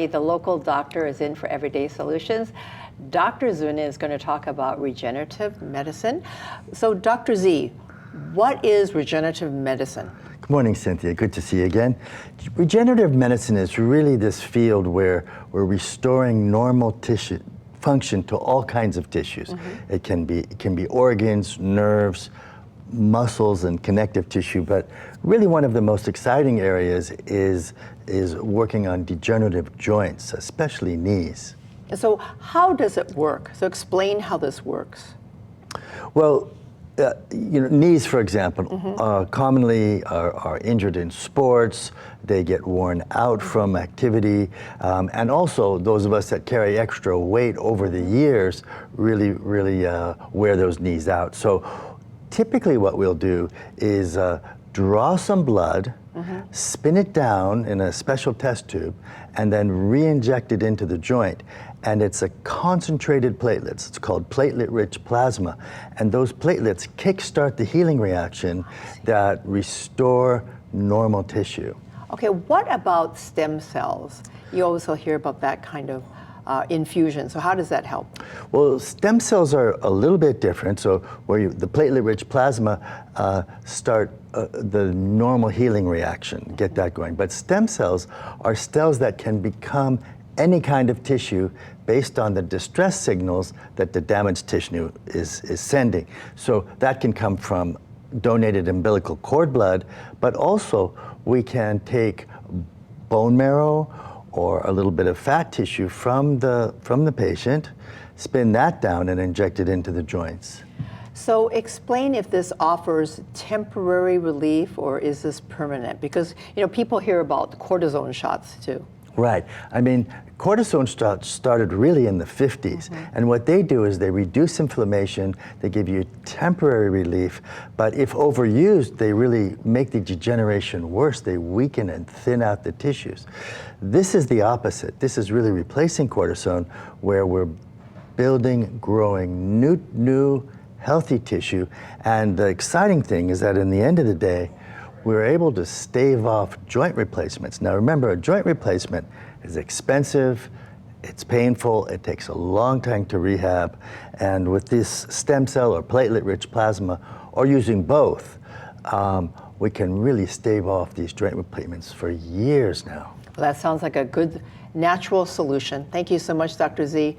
The local doctor is in for Everyday Solutions. Dr. Zunin is going to talk about regenerative medicine. So, Dr. Z, what is regenerative medicine? Good morning, Cynthia. Good to see you again. Regenerative medicine is really this field where we're restoring normal tissue function to all kinds of tissues. It can be organs, nerves, muscles, and connective tissue, but really one of the most exciting areas is working on degenerative joints, especially knees. So how does it work? So explain how this works. Well, knees, for example, commonly are injured in sports. They get worn out from activity, and also those of us that carry extra weight over the years really wear those knees out. So typically what we'll do is draw some blood, spin it down in a special test tube, and then re-inject it into the joint. And it's a concentrated platelets. It's called platelet-rich plasma. And those platelets kickstart the healing reaction that restore normal tissue. Okay, what about stem cells? You also hear about that kind of infusion. So how does that help? Well, stem cells are a little bit different. So where the platelet-rich plasma start the normal healing reaction, get that going. But stem cells are cells that can become any kind of tissue based on the distress signals that the damaged tissue is sending. So that can come from donated umbilical cord blood, but also we can take bone marrow or a little bit of fat tissue from the patient, spin that down and inject it into the joints. So explain if this offers temporary relief or is this permanent? Because people hear about cortisone shots too. Right. I mean, cortisone started really in the 50s. And what they do is they reduce inflammation, they give you temporary relief, but if overused, they really make the degeneration worse. They weaken and thin out the tissues. This is the opposite. This is really replacing cortisone, where we're building, growing new healthy tissue. And the exciting thing is that in the end of the day, we're able to stave off joint replacements. Now remember, a joint replacement is expensive, it's painful, it takes a long time to rehab, and with this stem cell or platelet-rich plasma, or using both, we can really stave off these joint replacements for years now. Well, that sounds like a good natural solution. Thank you so much, Dr. Z.